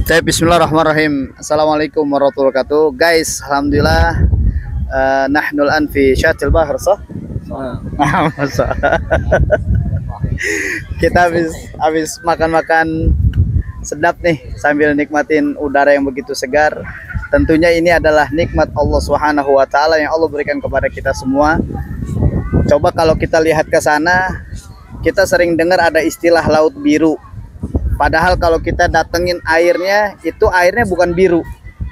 Bismillahirrahmanirrahim. Assalamualaikum warahmatullahi wabarakatuh. Guys, alhamdulillah nahnul an fi syatil bahr sah. Kita habis makan-makan sedap nih sambil nikmatin udara yang begitu segar. Tentunya ini adalah nikmat Allah Subhanahu wa taala yang Allah berikan kepada kita semua. Coba kalau kita lihat ke sana, kita sering dengar ada istilah laut biru. Padahal kalau kita datengin airnya, itu airnya bukan biru,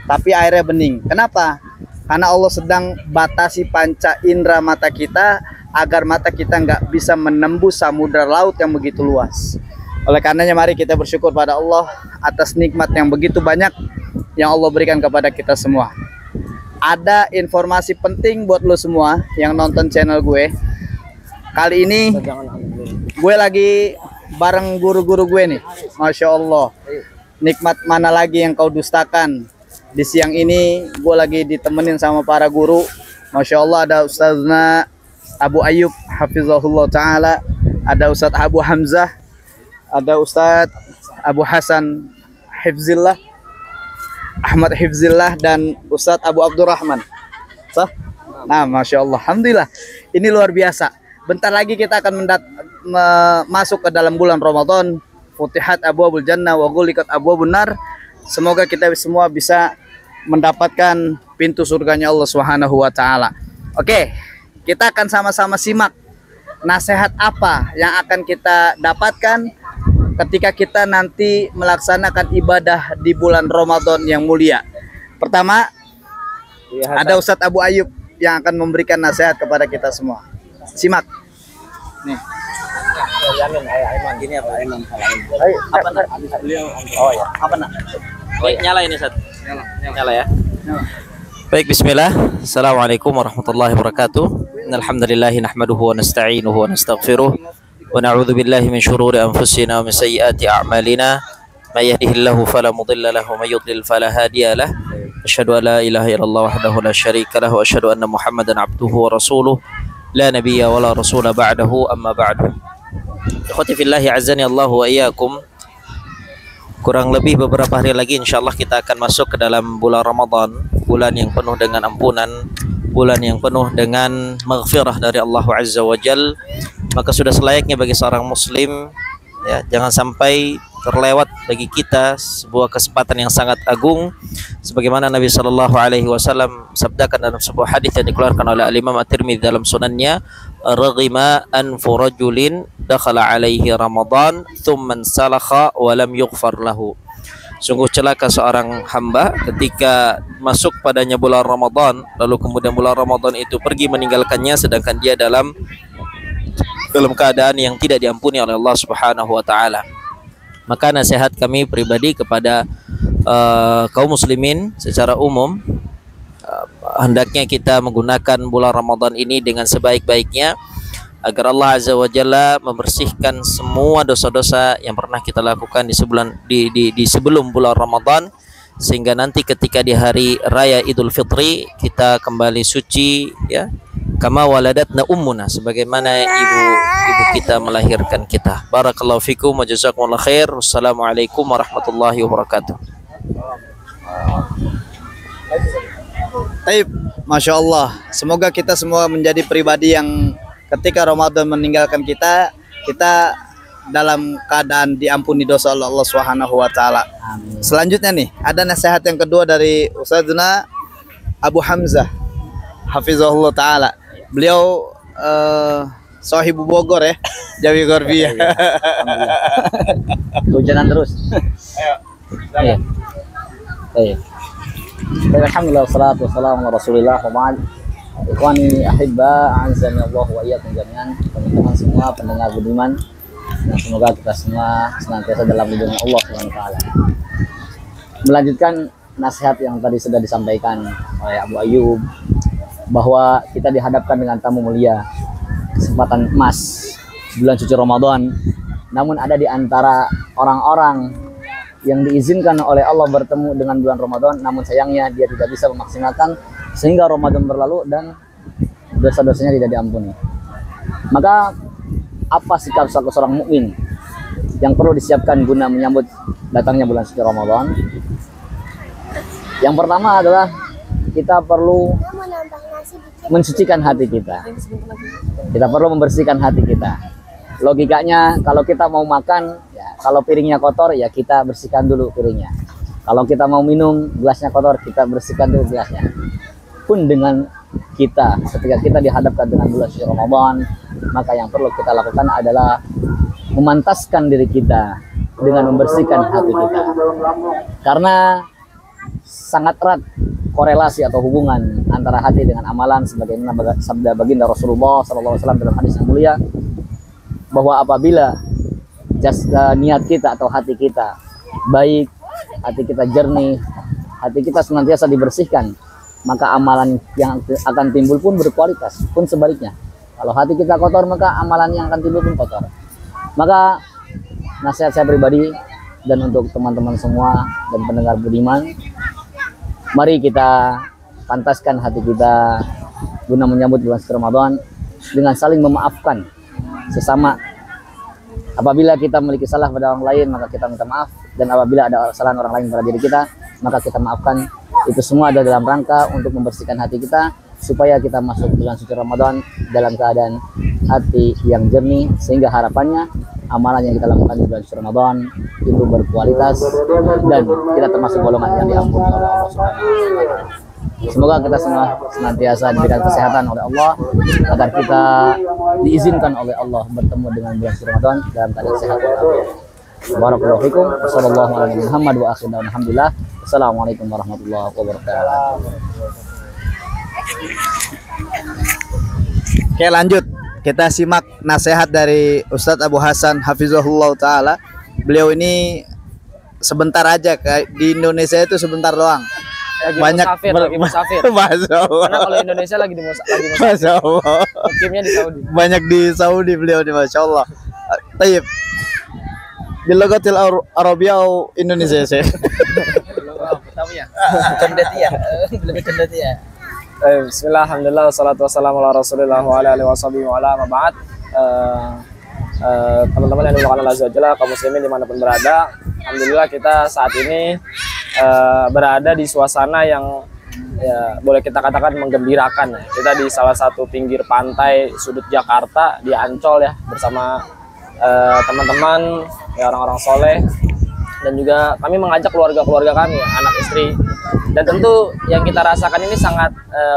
tapi airnya bening. Kenapa? Karena Allah sedang batasi panca indera mata kita agar mata kita nggak bisa menembus samudra laut yang begitu luas. Oleh karenanya mari kita bersyukur pada Allah atas nikmat yang begitu banyak yang Allah berikan kepada kita semua. Ada informasi penting buat lo semua yang nonton channel gue. Kali ini gue lagi bareng guru-guru gue nih. Masya Allah, nikmat mana lagi yang kau dustakan. Di siang ini gue lagi ditemenin sama para guru. Masya Allah, ada Ustazna Abu Ayyub Hafizahullah Ta'ala, ada Ustadz Abu Hamzah, ada Ustadz Abu Hasan Hifzillah, Ahmad Hifzillah, dan Ustadz Abu Abdurrahman. Sah? Nah, Masya Allah, alhamdulillah, ini luar biasa. Bentar lagi kita akan masuk ke dalam bulan Ramadan. Futihat abwabul jannah wa ghuliqat abwabun nar. Semoga kita semua bisa mendapatkan pintu surganya Allah Subhanahu wa taala. Oke, kita akan sama-sama simak nasihat apa yang akan kita dapatkan ketika kita nanti melaksanakan ibadah di bulan Ramadan yang mulia. Pertama, ada Ustadz Abu Ayyub yang akan memberikan nasihat kepada kita semua. Simak. Nih. Gini apa? Apa nak? Oh ya. Apa nak? Nyala ini Ustaz. Nyala ya. Baik, bismillah. Assalamualaikum warahmatullahi wabarakatuh. Innalhamdulillahi nahmaduhu wa nasta'inuhu wa nastaghfiruh wa na'udzu billahi min shururi anfusina wa min sayyiati a'malina. May yahdihillahu fala mudilla lahu wa may yudlil fala hadiya lahu. Asyhadu an la ilaha illallah wahdahu la syarika lahu wa asyhadu anna Muhammadan abduhu wa rasuluh. La nabiyya wa la rasula ba'dahu, amma ba'du. Ikhwati fillahi azani Allah wa iyyakum. Kurang lebih beberapa hari lagi insyaallah kita akan masuk ke dalam bulan Ramadan, bulan yang penuh dengan ampunan, bulan yang penuh dengan maghfirah dari Allah Azza wa Jal. Maka sudah selayaknya bagi seorang muslim, ya, jangan sampai terlewat bagi kita sebuah kesempatan yang sangat agung, sebagaimana Nabi Shallallahu Alaihi Wasallam sabdakan dalam sebuah hadis yang dikeluarkan oleh Imam At-Tirmidzi dalam sunannya, "Raghima anfu rajulin dakhala alaihi Ramadan thumma salakha wa lam yughfar lahu." Sungguh celaka seorang hamba ketika masuk padanya bulan Ramadan, lalu kemudian bulan Ramadan itu pergi meninggalkannya sedangkan dia dalam keadaan yang tidak diampuni oleh Allah Subhanahu wa taala. Maka nasihat kami pribadi kepada kaum muslimin secara umum, hendaknya kita menggunakan bulan Ramadan ini dengan sebaik-baiknya agar Allah Azza wa Jalla membersihkan semua dosa-dosa yang pernah kita lakukan di sebelum bulan Ramadan, sehingga nanti ketika di hari raya Idul Fitri kita kembali suci, ya, kama waladatna ummuna, sebagaimana ibu kita melahirkan kita. Barakallahu fikum wa jazakumullah khair. Wassalamualaikum warahmatullahi wabarakatuh. Baik, Masya Allah. Semoga kita semua menjadi pribadi yang ketika Ramadan meninggalkan kita dalam keadaan diampuni dosa oleh Allah Subhanahu wa taala. Selanjutnya nih, ada nasihat yang kedua dari Ustazna Abu Hamzah Hafizahullah Ta'ala. Beliau Sohibu Bogor ya, Jawi Gorbia. Hujanan terus. Ayo. Ayo. Alhamdulillah wassalatu wassalamu ala Rasulillah wa ba'd. Ikhwani ahibba, a'azzani Allah wa iyyakum jami'an. Teman-teman semua pendengar budiman, nah, semoga kita semua senantiasa dalam lindungan Allah Subhanahu wa taala. Melanjutkan nasihat yang tadi sudah disampaikan oleh Abu Ayyub, bahwa kita dihadapkan dengan tamu mulia, kesempatan emas bulan suci Ramadan. Namun ada di antara orang-orang yang diizinkan oleh Allah bertemu dengan bulan Ramadan, namun sayangnya dia tidak bisa memaksimalkan sehingga Ramadan berlalu dan dosa-dosanya tidak diampuni. Maka apa sikap seorang mukmin yang perlu disiapkan guna menyambut datangnya bulan suci Ramadan. Yang pertama adalah kita perlu mensucikan hati kita. Kita perlu membersihkan hati kita. Logikanya kalau kita mau makan, ya, kalau piringnya kotor ya kita bersihkan dulu piringnya. Kalau kita mau minum gelasnya kotor, kita bersihkan dulu gelasnya. Pun dengan kita, ketika kita dihadapkan dengan bulan suci Ramadan, maka yang perlu kita lakukan adalah memantaskan diri kita dengan membersihkan hati kita. Karena sangat erat korelasi atau hubungan antara hati dengan amalan, sebagaimana sabda baginda Rasulullah SAW dalam hadis yang mulia, bahwa apabila niat kita atau hati kita baik, hati kita jernih, hati kita senantiasa dibersihkan, maka amalan yang akan timbul pun berkualitas. Pun sebaliknya, kalau hati kita kotor, maka amalan yang akan timbul pun kotor. Maka nasihat saya pribadi dan untuk teman-teman semua dan pendengar budiman, mari kita pantaskan hati kita guna menyambut bulan suci Ramadan dengan saling memaafkan sesama. Apabila kita memiliki salah pada orang lain, maka kita minta maaf, dan apabila ada kesalahan orang lain pada diri kita, maka kita maafkan. Itu semua ada dalam rangka untuk membersihkan hati kita, supaya kita masuk bulan suci Ramadan dalam keadaan hati yang jernih, sehingga harapannya amalan yang kita lakukan di bulan suci Ramadan itu berkualitas dan kita termasuk golongan yang diampuni oleh Allah Subhanahu wa Ta'ala. Semoga kita semua senantiasa diberikan kesehatan oleh Allah, agar kita diizinkan oleh Allah bertemu dengan bulan suci Ramadan dalam keadaan sehat walafiat. Barakallahu fikum. Wassallallahu ala nabiyina Muhammad wa akhiru alhamdulillah. Assalamualaikum warahmatullahi wabarakatuh. Oke, lanjut. Kita simak nasihat dari Ustadz Abu Hasan Hafizahullah Ta'ala. Beliau ini sebentar aja di Indonesia itu sebentar doang. Lagi musafir. Masya Allah. Karena kalau Indonesia lagi musafir. Masya Allah. Mukimnya di Saudi. Banyak di Saudi beliau nih, Masya Allah. Tayyib. Di logatil Arabia atau Indonesia sih? Tahu ya? Lebih kendati ya. Bismillah, alhamdulillah, wassalatu wassalamu ala rasulillah wa ala alihi washabihi wa ala ma'ba'ad. Teman-teman yang dimuliakan Allah Azza wa Jalla, kaum muslimin dimanapun berada, alhamdulillah kita saat ini berada di suasana yang ya boleh kita katakan menggembirakan. Kita di salah satu pinggir pantai sudut Jakarta di Ancol ya, bersama teman-teman ya, orang-orang soleh, dan juga kami mengajak keluarga-keluarga kami ya, anak istri. Dan tentu yang kita rasakan ini sangat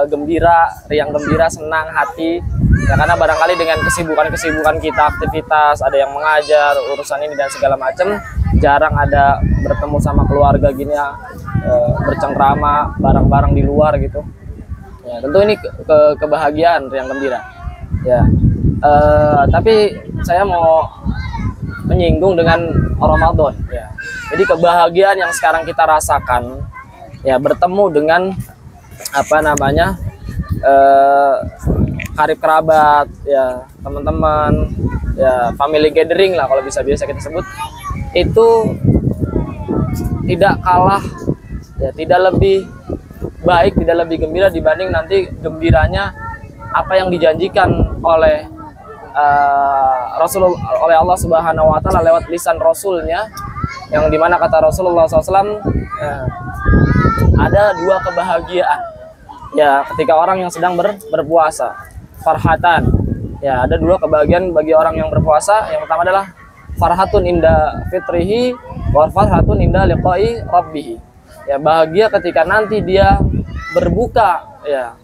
gembira, riang gembira, senang hati ya, karena barangkali dengan kesibukan kita, aktivitas, ada yang mengajar, urusan ini dan segala macam, jarang ada bertemu sama keluarga gini ya, bercengkrama bareng-bareng di luar gitu ya. Tentu ini kebahagiaan, riang gembira ya. Tapi saya mau menyinggung dengan Ramadan ya. Jadi kebahagiaan yang sekarang kita rasakan ya, bertemu dengan apa namanya karib kerabat ya, teman-teman ya, family gathering lah kalau biasa kita sebut, itu tidak kalah ya, tidak lebih baik, tidak lebih gembira dibanding nanti gembiranya apa yang dijanjikan oleh Rasulullah, oleh Allah Subhanahu wa Ta'ala lewat lisan Rasulnya, yang dimana kata Rasulullah SAW ada dua kebahagiaan ya ketika orang yang sedang berpuasa, farhatan ya, ada dua kebahagiaan bagi orang yang berpuasa. Yang pertama adalah farhatun inda fitrihi wa farhatun inda liqa'i rabbih ya, bahagia ketika nanti dia berbuka ya,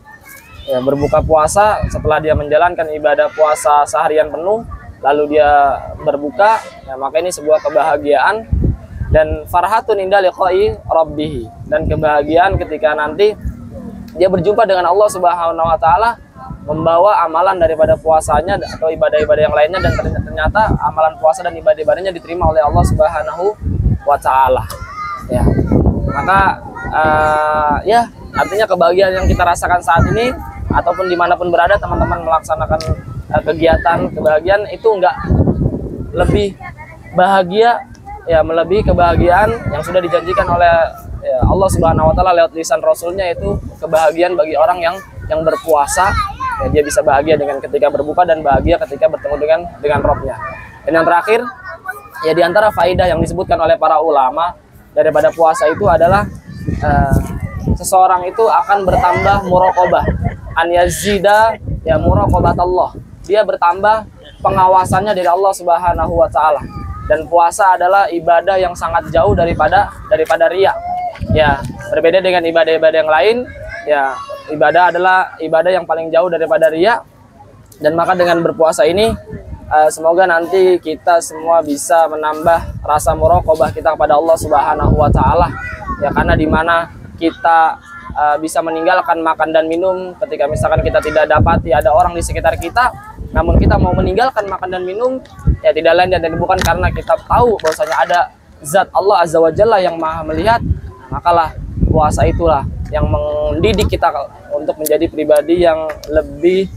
berbuka puasa setelah dia menjalankan ibadah puasa seharian penuh, lalu dia berbuka ya, maka ini sebuah kebahagiaan. Dan farhatun inda liqa'i rabbih, dan kebahagiaan ketika nanti dia berjumpa dengan Allah Subhanahu wa Ta'ala, membawa amalan daripada puasanya atau ibadah-ibadah yang lainnya, dan ternyata amalan puasa dan ibadah-ibadahnya diterima oleh Allah Subhanahu wa Ta'ala ya. Maka ya artinya kebahagiaan yang kita rasakan saat ini ataupun dimanapun berada teman-teman melaksanakan kegiatan, kebahagiaan itu enggak lebih bahagia ya, melebihi kebahagiaan yang sudah dijanjikan oleh ya, Allah Subhanahu wa Ta'ala lewat lisan Rasulnya, itu kebahagiaan bagi orang yang berpuasa ya, dia bisa bahagia dengan ketika berbuka dan bahagia ketika bertemu dengan Robnya. Dan yang terakhir Ya, di antara faidah yang disebutkan oleh para ulama daripada puasa itu adalah seseorang itu akan bertambah muraqabah, an yazida ya muraqabatallah. Dia bertambah pengawasannya dari Allah Subhanahu wa taala. Dan puasa adalah ibadah yang sangat jauh daripada riya. Ya, berbeda dengan ibadah-ibadah yang lain, ya ibadah adalah ibadah yang paling jauh daripada riya. Dan maka dengan berpuasa ini semoga nanti kita semua bisa menambah rasa muraqabah kita kepada Allah Subhanahu wa taala. Ya, karena di mana kita bisa meninggalkan makan dan minum ketika misalkan kita tidak dapati ada orang di sekitar kita, namun kita mau meninggalkan makan dan minum, ya tidak lain dan bukan karena kita tahu bahwasanya ada zat Allah Azza wa Jalla yang maha melihat, makalah puasa itulah yang mendidik kita untuk menjadi pribadi yang lebih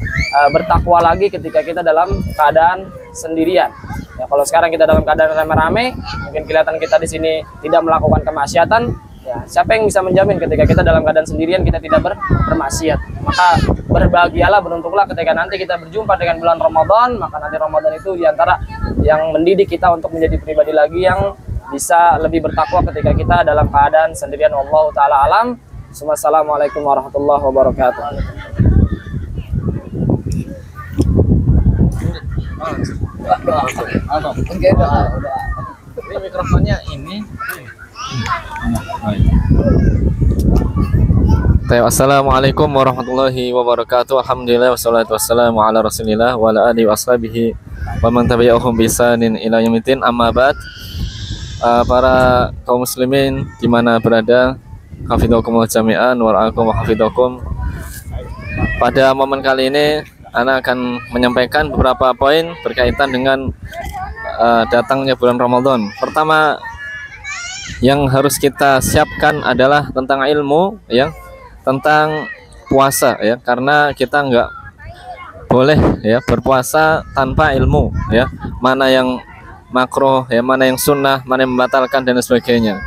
bertakwa lagi ketika kita dalam keadaan sendirian. Ya, kalau sekarang kita dalam keadaan rame-rame, mungkin kelihatan kita di sini tidak melakukan kemaksiatan. Ya, siapa yang bisa menjamin ketika kita dalam keadaan sendirian kita tidak bermaksiat? Maka berbahagialah, beruntunglah ketika nanti kita berjumpa dengan bulan Ramadan. Maka nanti Ramadan itu diantara yang mendidik kita untuk menjadi pribadi lagi yang bisa lebih bertakwa ketika kita dalam keadaan sendirian. Wallahu taala alam. Wassalamualaikum warahmatullahi wabarakatuh. Ini mikrofonnya ini. Assalamualaikum warahmatullahi wabarakatuh. Alhamdulillah wassalatu wassalamu ala Rasulillah wa ala alihi washabihi wa man tabi'ahum bi ihsanin ila yaumiddin. Amma ba'd. Para kaum muslimin di mana berada, hafizakumullah jami'an wa ra'akum wa hafizakum. Pada momen kali ini ana akan menyampaikan beberapa poin berkaitan dengan datangnya bulan Ramadan. Pertama yang harus kita siapkan adalah tentang ilmu, ya, tentang puasa, ya, karena kita nggak boleh ya berpuasa tanpa ilmu, ya, mana yang makruh, ya, mana yang sunnah, mana yang membatalkan dan sebagainya.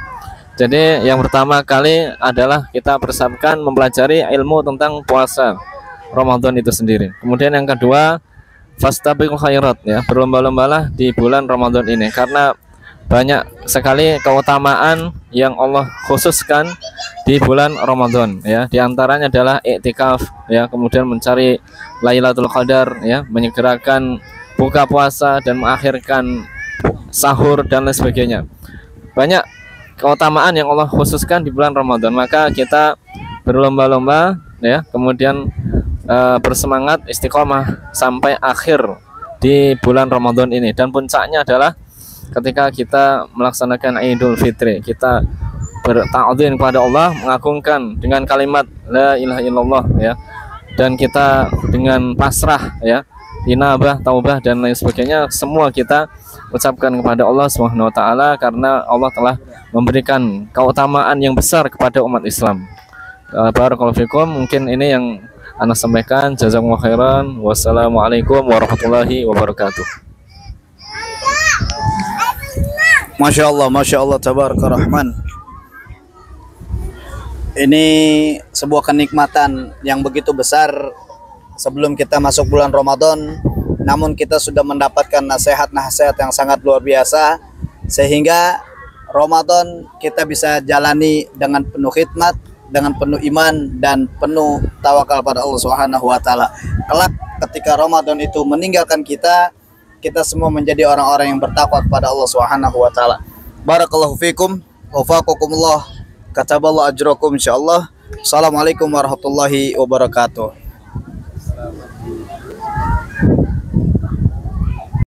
Jadi yang pertama kali adalah kita persiapkan mempelajari ilmu tentang puasa Ramadan itu sendiri. Kemudian yang kedua, fastabiqul khairat, ya, berlomba-lombalah di bulan Ramadan ini karena banyak sekali keutamaan yang Allah khususkan di bulan Ramadan, ya. Di antaranya adalah iktikaf, ya, kemudian mencari Lailatul Qadar, ya, menyegerakan buka puasa dan mengakhirkan sahur dan lain sebagainya. Banyak keutamaan yang Allah khususkan di bulan Ramadan, maka kita berlomba-lomba, ya, kemudian bersemangat istiqomah sampai akhir di bulan Ramadan ini. Dan puncaknya adalah ketika kita melaksanakan Idul Fitri, kita berta'adzim kepada Allah, mengagungkan dengan kalimat la ilaha illallah, ya, dan kita dengan pasrah, ya, inabah, taubah dan lain sebagainya, semua kita ucapkan kepada Allah Subhanahu wa taala karena Allah telah memberikan keutamaan yang besar kepada umat Islam. Barakallahu fikum. Mungkin ini yang ana sampaikan. Jazakumullah khairan. Wassalamualaikum warahmatullahi wabarakatuh. Masya Allah, tabaraka rahman. Ini sebuah kenikmatan yang begitu besar sebelum kita masuk bulan Ramadan, namun kita sudah mendapatkan nasihat-nasihat yang sangat luar biasa sehingga Ramadan kita bisa jalani dengan penuh khidmat, dengan penuh iman dan penuh tawakal pada Allah Subhanahu wa taala. Kelak ketika Ramadan itu meninggalkan kita, kita semua menjadi orang-orang yang bertakwa kepada Allah Subhanahu wa taala. Barakallahu fikum wa faqakumullah. Kataballahu ajrakum insyaallah. Assalamualaikum warahmatullahi wabarakatuh.